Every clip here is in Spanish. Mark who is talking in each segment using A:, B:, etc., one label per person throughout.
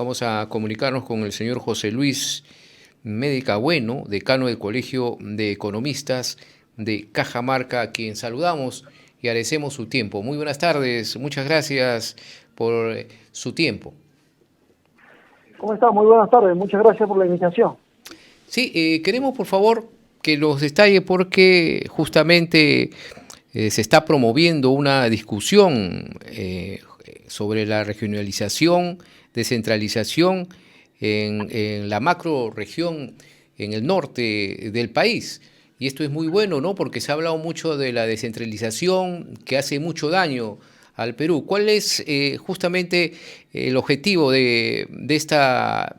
A: Vamos a comunicarnos con el señor José Luis Médica Bueno, decano del Colegio de Economistas de Cajamarca, a quien saludamos y agradecemos su tiempo. Muy buenas tardes, muchas gracias por su tiempo.
B: ¿Cómo está? Muy buenas tardes, muchas gracias por la invitación.
A: Sí, queremos por favor que los detalle porque justamente se está promoviendo una discusión sobre la regionalización, descentralización en la macro región en el norte del país. Y esto es muy bueno, ¿no? Porque se ha hablado mucho de la descentralización que hace mucho daño al Perú. ¿Cuál es justamente el objetivo de esta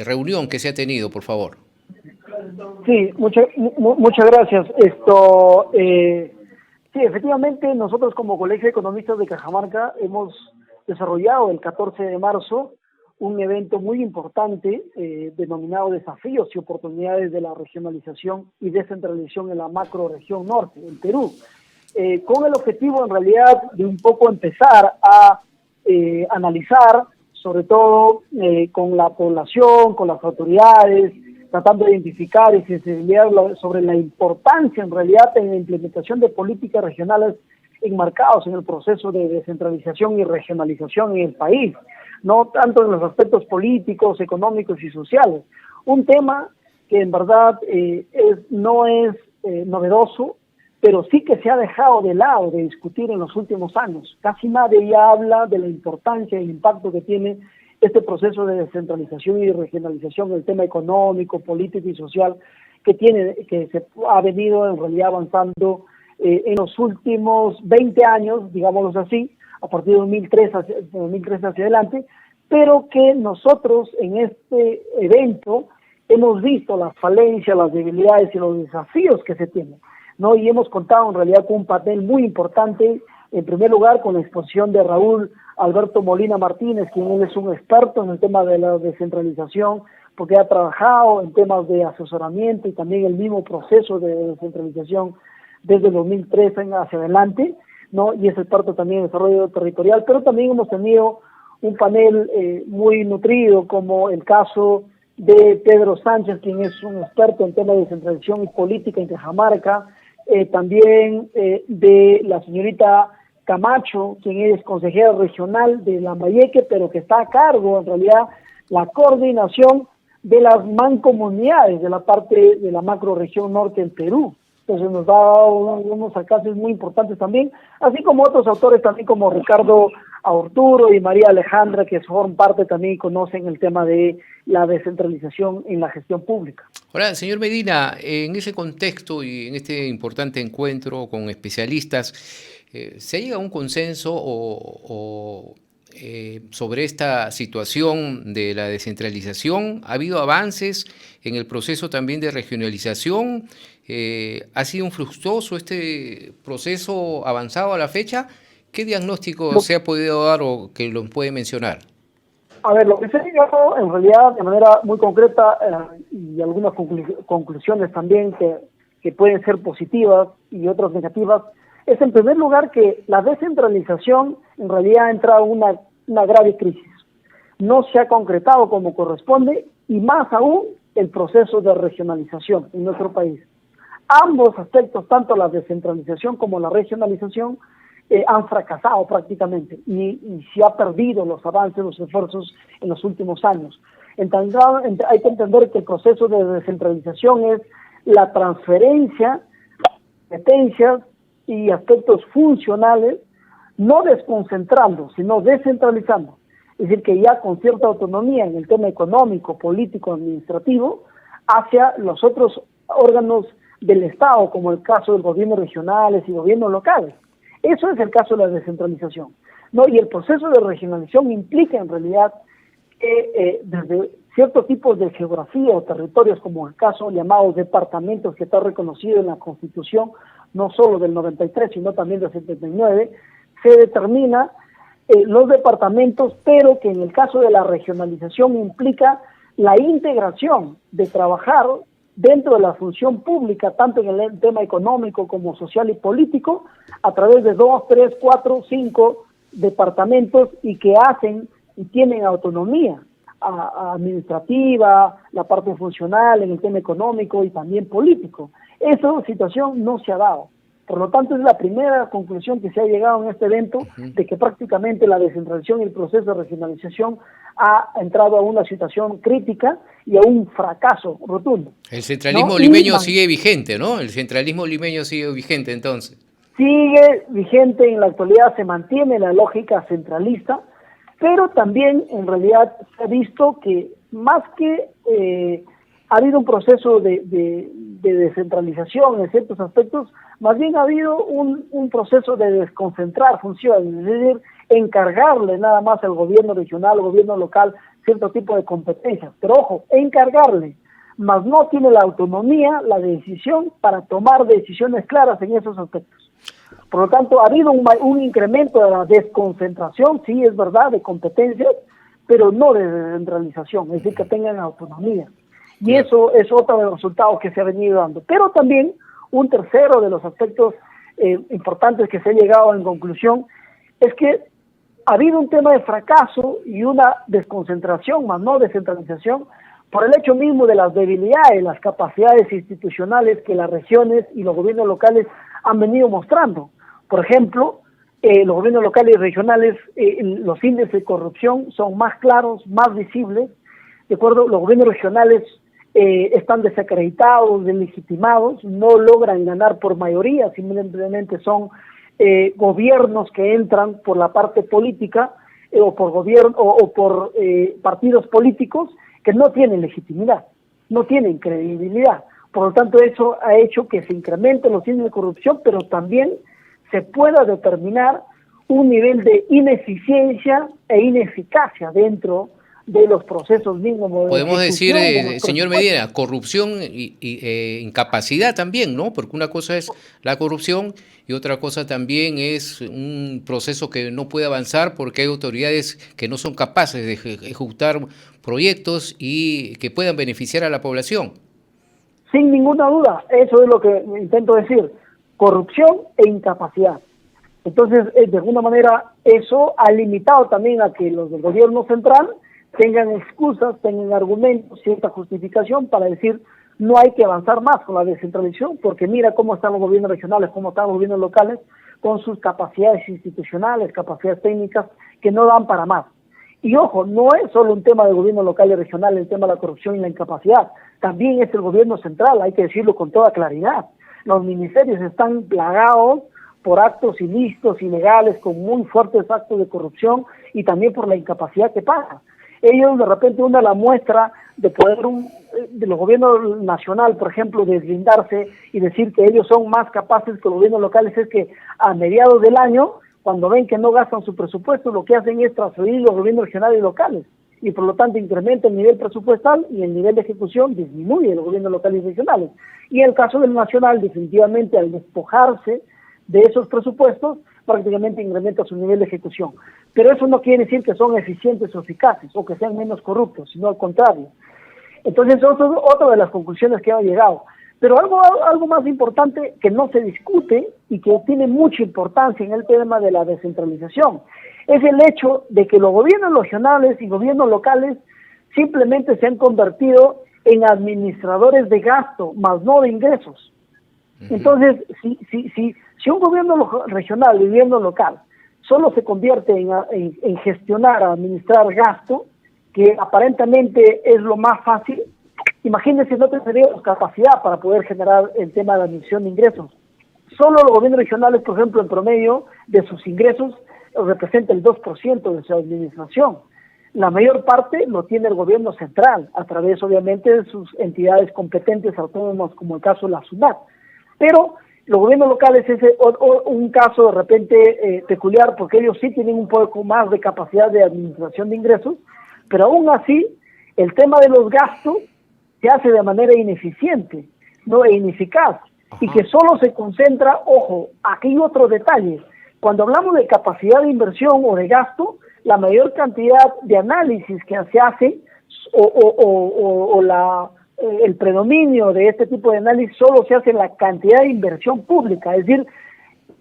A: reunión que se ha tenido, por favor?
B: Sí, muchas gracias. Sí, efectivamente, nosotros como Colegio de Economistas de Cajamarca hemos desarrollado el 14 de marzo un evento muy importante denominado Desafíos y Oportunidades de la Regionalización y Descentralización en la Macroregión Norte, en Perú, con el objetivo en realidad de un poco empezar a analizar, sobre todo con la población, con las autoridades, tratando de identificar y sensibilizar sobre la importancia en realidad en la implementación de políticas regionales enmarcados en el proceso de descentralización y regionalización en el país, no tanto en los aspectos políticos, económicos y sociales. Un tema que en verdad no es novedoso, pero sí que se ha dejado de lado de discutir en los últimos años. Casi nadie ya habla de la importancia y el impacto que tiene este proceso de descentralización y regionalización, el tema económico, político y social que se ha venido en realidad avanzando en los últimos 20 años, digámoslo así, a partir de 2003 hacia adelante, pero que nosotros en este evento hemos visto las falencias, las debilidades y los desafíos que se tienen, ¿no? Y hemos contado en realidad con un papel muy importante, en primer lugar con la exposición de Raúl Alberto Molina Martínez, quien es un experto en el tema de la descentralización, porque ha trabajado en temas de asesoramiento y también el mismo proceso de descentralización desde el 2003 hacia adelante, ¿no? Y es experto también en desarrollo territorial, pero también hemos tenido un panel muy nutrido, como el caso de Pedro Sánchez, quien es un experto en temas de descentralización y política en Cajamarca, también de la señorita Camacho, quien es consejera regional de Lambayeque, pero que está a cargo, en realidad, la coordinación de las mancomunidades de la parte de la macroregión norte del Perú. Entonces nos da unos alcances muy importantes también, así como otros autores también como Ricardo Arturo y María Alejandra, que forman parte también y conocen el tema de la descentralización en la gestión pública.
A: Ahora, señor Medina, en ese contexto y en este importante encuentro con especialistas, ¿se llega a un consenso sobre esta situación de la descentralización? ¿Ha habido avances en el proceso también de regionalización? ¿Ha sido un fructuoso este proceso avanzado a la fecha? ¿Qué diagnóstico se ha podido dar o que lo puede mencionar?
B: A ver, lo que se ha llegado en realidad de manera muy concreta y algunas conclusiones también que pueden ser positivas y otras negativas, es en primer lugar que la descentralización en realidad ha entrado en una grave crisis. No se ha concretado como corresponde y más aún el proceso de regionalización en nuestro país. Ambos aspectos, tanto la descentralización como la regionalización, han fracasado prácticamente y se ha perdido los avances, los esfuerzos en los últimos años. Entonces, hay que entender que el proceso de descentralización es la transferencia de competencias y aspectos funcionales, no desconcentrando, sino descentralizando. Es decir, que ya con cierta autonomía en el tema económico, político, administrativo, hacia los otros órganos del Estado, como el caso de los gobiernos regionales y gobiernos locales. Eso es el caso de la descentralización, ¿no? Y el proceso de regionalización implica en realidad que desde ciertos tipos de geografía o territorios, como el caso llamados departamentos, que está reconocido en la Constitución, no solo del 93, sino también del 79, se determina los departamentos, pero que en el caso de la regionalización implica la integración de trabajar dentro de la función pública, tanto en el tema económico como social y político, a través de 2, 3, 4, 5 departamentos y que hacen y tienen autonomía administrativa, la parte funcional, en el tema económico y también político. Esa situación no se ha dado. Por lo tanto, es la primera conclusión que se ha llegado en este evento, de que prácticamente la descentralización y el proceso de regionalización ha entrado a una situación crítica y a un fracaso rotundo.
A: El centralismo limeño sigue vigente, ¿no? El centralismo limeño sigue vigente, entonces.
B: Sigue vigente en la actualidad, se mantiene la lógica centralista, pero también en realidad se ha visto que más que ha habido un proceso de descentralización en ciertos aspectos, más bien ha habido un proceso de desconcentrar funciones, es decir, encargarle nada más al gobierno regional, al gobierno local, cierto tipo de competencias. Pero ojo, encargarle, más no tiene la autonomía, la decisión para tomar decisiones claras en esos aspectos. Por lo tanto, ha habido un incremento de la desconcentración, sí, es verdad, de competencias, pero no de descentralización, es decir, que tengan autonomía. Y eso es otro de los resultados que se ha venido dando. Pero también un tercero de los aspectos importantes que se ha llegado en conclusión es que ha habido un tema de fracaso y una desconcentración, más no descentralización, por el hecho mismo de las debilidades, las capacidades institucionales que las regiones y los gobiernos locales han venido mostrando. Por ejemplo, los gobiernos locales y regionales, los índices de corrupción son más claros, más visibles. De acuerdo, los gobiernos regionales están desacreditados, deslegitimados, no logran ganar por mayoría, simplemente son gobiernos que entran por la parte política o por partidos políticos que no tienen legitimidad, no tienen credibilidad. Por lo tanto, eso ha hecho que se incrementen los índices de corrupción, pero también se pueda determinar un nivel de ineficiencia e ineficacia dentro de los procesos mismos.
A: Podemos decir, señor Medina, corrupción y incapacidad también, ¿no? Porque una cosa es la corrupción y otra cosa también es un proceso que no puede avanzar porque hay autoridades que no son capaces de ejecutar proyectos y que puedan beneficiar a la población.
B: Sin ninguna duda, eso es lo que intento decir, corrupción e incapacidad. Entonces, de alguna manera, eso ha limitado también a que los del gobierno central tengan excusas, tengan argumentos, cierta justificación para decir no hay que avanzar más con la descentralización, porque mira cómo están los gobiernos regionales, cómo están los gobiernos locales, con sus capacidades institucionales, capacidades técnicas, que no dan para más. Y ojo, no es solo un tema del gobierno local y regional, el tema de la corrupción y la incapacidad, también es el gobierno central, hay que decirlo con toda claridad. Los ministerios están plagados por actos ilícitos, ilegales, con muy fuertes actos de corrupción y también por la incapacidad que pasa. Ellos de repente una la muestra de poder de los gobiernos nacional, por ejemplo, deslindarse y decir que ellos son más capaces que los gobiernos locales, es que a mediados del año, cuando ven que no gastan su presupuesto, lo que hacen es transferir los gobiernos regionales y locales, y por lo tanto incrementa el nivel presupuestal y el nivel de ejecución disminuye los gobiernos locales y regionales. Y en el caso del nacional, definitivamente al despojarse de esos presupuestos, prácticamente incrementa su nivel de ejecución. Pero eso no quiere decir que son eficientes o eficaces o que sean menos corruptos, sino al contrario. Entonces, otra de las conclusiones que ha llegado. Pero algo más importante que no se discute y que tiene mucha importancia en el tema de la descentralización es el hecho de que los gobiernos regionales y gobiernos locales simplemente se han convertido en administradores de gasto, más no de ingresos. Entonces, si un gobierno regional y gobierno local solo se convierte en gestionar, administrar gasto, que aparentemente es lo más fácil, imagínense, no tendríamos capacidad para poder generar el tema de la admisión de ingresos. Solo los gobiernos regionales, por ejemplo, en promedio de sus ingresos representa el 2% de su administración. La mayor parte lo tiene el gobierno central, a través obviamente de sus entidades competentes autónomas, como el caso de la SUNAT. Pero los gobiernos locales es un caso de repente peculiar, porque ellos sí tienen un poco más de capacidad de administración de ingresos, pero aún así el tema de los gastos se hace de manera ineficiente, no e ineficaz. Ajá. Y que solo se concentra, ojo, aquí hay otro detalle, cuando hablamos de capacidad de inversión o de gasto, la mayor cantidad de análisis que se hace el predominio de este tipo de análisis solo se hace en la cantidad de inversión pública, es decir,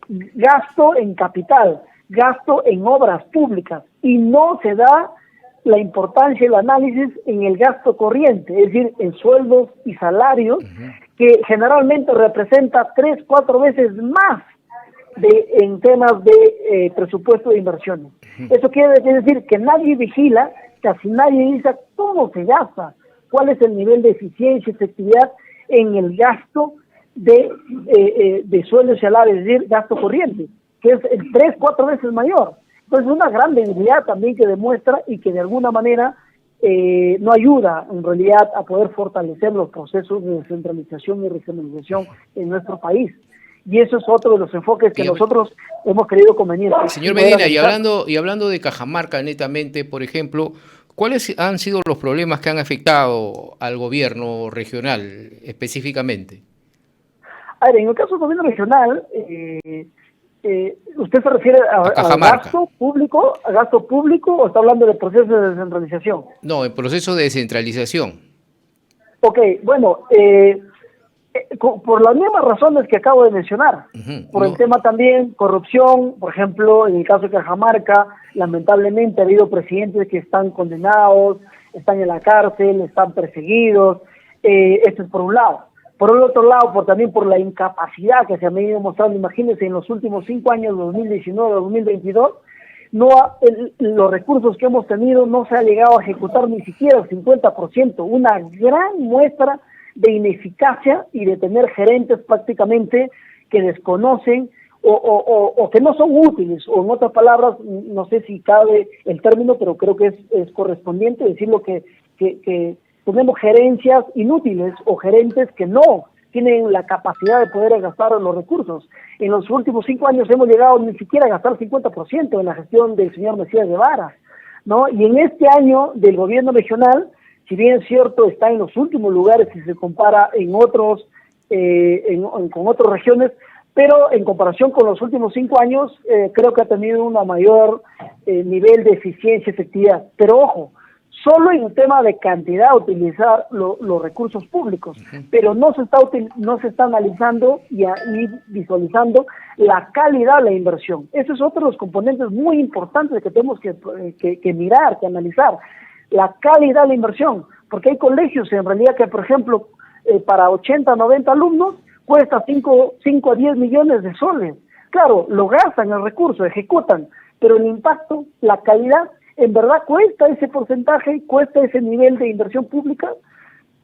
B: gasto en capital, gasto en obras públicas, y no se da la importancia del análisis en el gasto corriente, es decir, en sueldos y salarios, que generalmente representa 3-4 veces más en temas de presupuesto de inversiones. Eso quiere decir que nadie vigila, casi nadie dice cómo se gasta, cuál es el nivel de eficiencia y efectividad en el gasto de sueldos y salarios, es decir, gasto corriente, que es 3-4 veces mayor. Entonces, una gran debilidad también que demuestra y que de alguna manera no ayuda en realidad a poder fortalecer los procesos de descentralización y regionalización en nuestro país. Y eso es otro de los enfoques que nosotros hemos creído conveniente.
A: Señor Medina, y hablando de Cajamarca netamente, por ejemplo, ¿cuáles han sido los problemas que han afectado al gobierno regional específicamente?
B: A ver, en el caso del gobierno regional, ¿usted se refiere a gasto público o está hablando de procesos de descentralización?
A: No, el proceso de descentralización.
B: Ok, bueno, por las mismas razones que acabo de mencionar, por el tema también corrupción, por ejemplo, en el caso de Cajamarca, lamentablemente ha habido presidentes que están condenados, están en la cárcel, están perseguidos, esto es por un lado. Por el otro lado, también por la incapacidad que se ha venido mostrando, imagínense, en los últimos 5 años, 2019-2022, los recursos que hemos tenido no se ha llegado a ejecutar ni siquiera el 50%, una gran muestra de ineficacia y de tener gerentes prácticamente que desconocen o que no son útiles, o en otras palabras, no sé si cabe el término, pero creo que es correspondiente decirlo que tenemos gerencias inútiles o gerentes que no tienen la capacidad de poder gastar los recursos. En los últimos 5 años hemos llegado ni siquiera a gastar el 50% en la gestión del señor Mesías Guevara, ¿no? Y en este año del gobierno regional, si bien es cierto, está en los últimos lugares si se compara en otros con otras regiones, pero en comparación con los últimos 5 años, creo que ha tenido una mayor nivel de eficiencia y efectividad. Pero ojo, solo en el tema de cantidad utilizar los recursos públicos, pero no se está analizando y visualizando la calidad de la inversión. Ese es otro de los componentes muy importantes que tenemos que mirar, que analizar, la calidad de la inversión, porque hay colegios en realidad que, por ejemplo, para 80, 90 alumnos, cuesta 5 a 10 millones de soles. Claro, lo gastan el recurso, ejecutan, pero el impacto, la calidad, ¿en verdad cuesta ese porcentaje, cuesta ese nivel de inversión pública?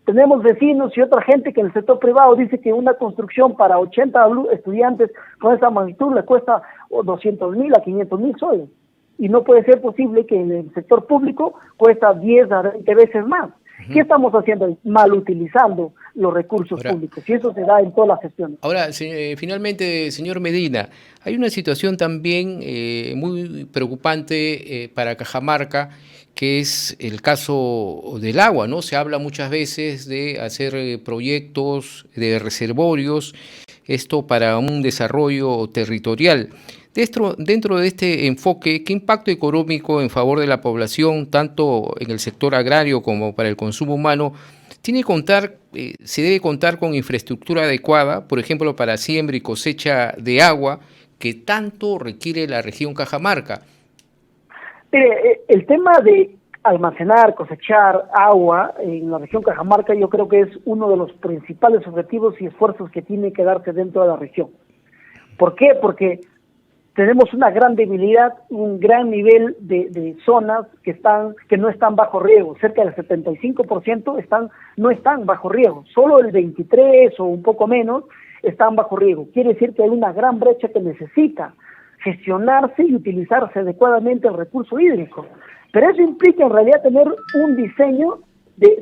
B: Tenemos vecinos y otra gente que en el sector privado dice que una construcción para 80 estudiantes con esa magnitud le cuesta 200,000 a 500,000 soles. Y no puede ser posible que en el sector público cuesta 10 a 20 veces más. ¿Qué estamos haciendo? Mal utilizando los recursos públicos, y eso se da en todas las gestiones.
A: Ahora, finalmente, señor Medina, hay una situación también muy preocupante para Cajamarca, que es el caso del agua, ¿no? Se habla muchas veces de hacer proyectos de reservorios, esto para un desarrollo territorial. Dentro de este enfoque, ¿qué impacto económico en favor de la población, tanto en el sector agrario como para el consumo humano, se debe contar con infraestructura adecuada, por ejemplo, para siembra y cosecha de agua, que tanto requiere la región Cajamarca?
B: El tema de almacenar, cosechar agua en la región Cajamarca, yo creo que es uno de los principales objetivos y esfuerzos que tiene que darse dentro de la región. ¿Por qué? Porque tenemos una gran debilidad, un gran nivel de zonas que no están bajo riego. Cerca del 75% no están bajo riego. Solo el 23% o un poco menos están bajo riego. Quiere decir que hay una gran brecha que necesita gestionarse y utilizarse adecuadamente el recurso hídrico. Pero eso implica en realidad tener un diseño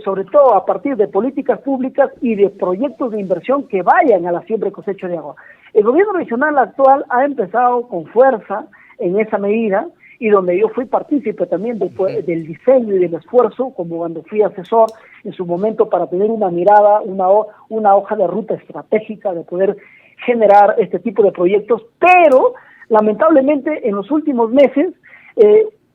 B: sobre todo a partir de políticas públicas y de proyectos de inversión que vayan a la siembra y cosecha de agua. El gobierno regional actual ha empezado con fuerza en esa medida, y donde yo fui partícipe también del diseño y del esfuerzo, como cuando fui asesor en su momento, para tener una mirada, una hoja de ruta estratégica de poder generar este tipo de proyectos, pero lamentablemente en los últimos meses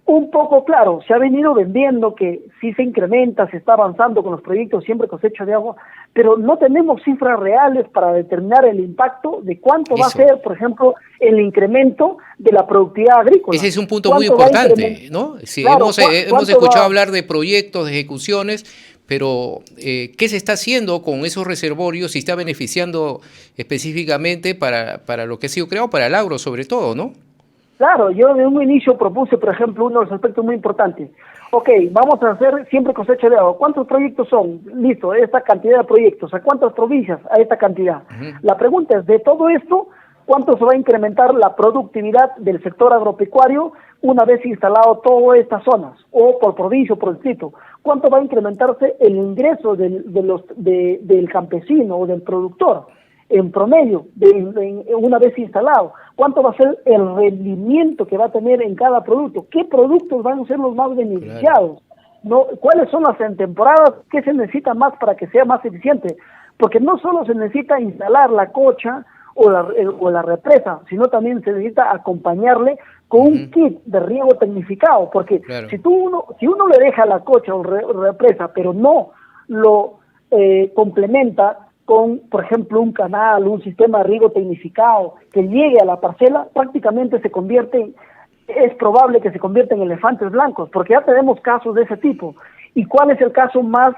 B: Un poco, claro, se ha venido vendiendo que sí se incrementa, se está avanzando con los proyectos siempre cosecha de agua, pero no tenemos cifras reales para determinar el impacto de cuánto va a ser, por ejemplo, el incremento de la productividad agrícola.
A: Ese es un punto muy importante, ¿no? Sí,
B: claro,
A: hemos escuchado hablar de proyectos, de ejecuciones, pero ¿qué se está haciendo con esos reservorios y está beneficiando específicamente para lo que ha sido creado, para el agro sobre todo, ¿no?
B: Claro, yo de un inicio propuse, por ejemplo, uno de los aspectos muy importantes. Ok, vamos a hacer siempre cosecha de agua. ¿Cuántos proyectos son? Listo, esta cantidad de proyectos. ¿A cuántas provincias? A esta cantidad. La pregunta es, de todo esto, ¿cuánto se va a incrementar la productividad del sector agropecuario una vez instalado todas estas zonas? O por provincia o por distrito. ¿Cuánto va a incrementarse el ingreso del campesino o del productor? En promedio, una vez instalado, ¿cuánto va a ser el rendimiento que va a tener en cada producto? ¿Qué productos van a ser los más beneficiados? ¿No? ¿Cuáles son las en temporadas? ¿Qué se necesita más para que sea más eficiente? Porque no solo se necesita instalar la cocha o la represa, sino también se necesita acompañarle con un kit de riego tecnificado, porque si uno le deja la cocha o represa, pero no lo complementa con, por ejemplo, un canal, un sistema de riego tecnificado que llegue a la parcela, prácticamente es probable que se convierta en elefantes blancos, porque ya tenemos casos de ese tipo. ¿Y cuál es el caso más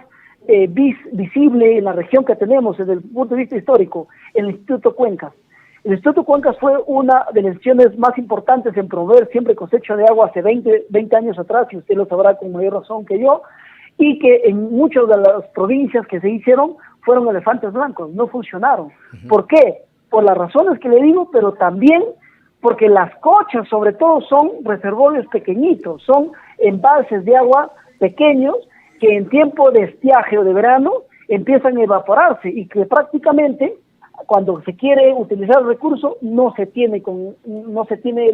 B: visible en la región que tenemos desde el punto de vista histórico? El Instituto Cuencas. El Instituto Cuencas fue una de las instituciones más importantes en promover siempre cosecha de agua hace 20 años atrás, y usted lo sabrá con mayor razón que yo, y que en muchas de las provincias que se hicieron fueron elefantes blancos, no funcionaron. ¿Por qué? Por las razones que le digo, pero también porque las cochas sobre todo son reservorios pequeñitos, son embalses de agua pequeños que en tiempo de estiaje o de verano empiezan a evaporarse y que prácticamente cuando se quiere utilizar el recurso no se tiene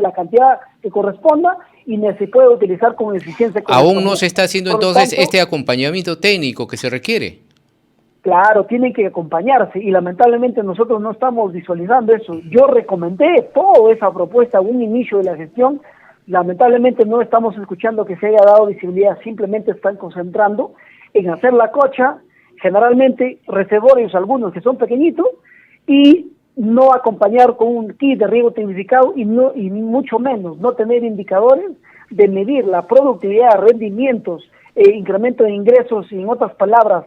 B: la cantidad que corresponda y no se puede utilizar con eficiencia.
A: Aún no se está haciendo entonces este acompañamiento técnico que se requiere.
B: Claro, tienen que acompañarse y lamentablemente nosotros no estamos visualizando eso. Yo recomendé toda esa propuesta a un inicio de la gestión, lamentablemente no estamos escuchando que se haya dado visibilidad, simplemente están concentrando en hacer la cocha, generalmente reservorios algunos que son pequeñitos, y no acompañar con un kit de riego tecnificado y mucho menos no tener indicadores de medir la productividad, rendimientos, incremento de ingresos y en otras palabras,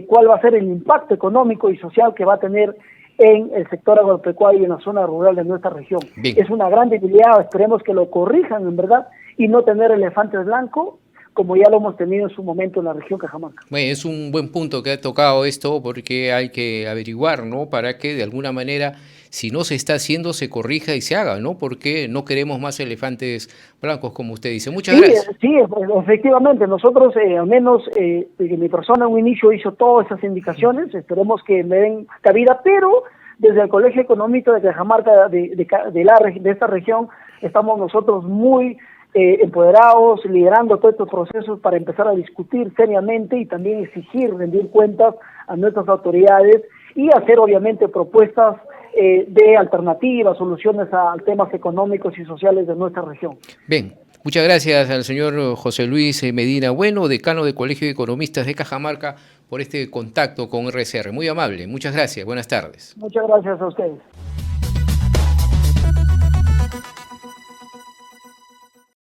B: cuál va a ser el impacto económico y social que va a tener en el sector agropecuario y en la zona rural de nuestra región.
A: Bien.
B: Es una gran debilidad, esperemos que lo corrijan en verdad y no tener elefantes blancos como ya lo hemos tenido en su momento en la región Cajamarca.
A: Bueno, es un buen punto que ha tocado esto porque hay que averiguar, ¿no? Para que de alguna manera, si no se está haciendo, se corrija y se haga, ¿no? Porque no queremos más elefantes blancos, como usted dice. Muchas gracias.
B: Sí, efectivamente. Nosotros, al menos, mi persona en un inicio hizo todas esas indicaciones. Esperemos que me den cabida, pero desde el Colegio Económico de Cajamarca, de esta región, estamos nosotros muy empoderados, liderando todos estos procesos para empezar a discutir seriamente y también exigir rendir cuentas a nuestras autoridades y hacer obviamente propuestas de alternativas, soluciones a temas económicos y sociales de nuestra región.
A: Bien, muchas gracias al señor José Luis Medina Bueno, decano del Colegio de Economistas de Cajamarca, por este contacto con RCR. Muy amable, muchas gracias, buenas tardes.
B: Muchas gracias a ustedes.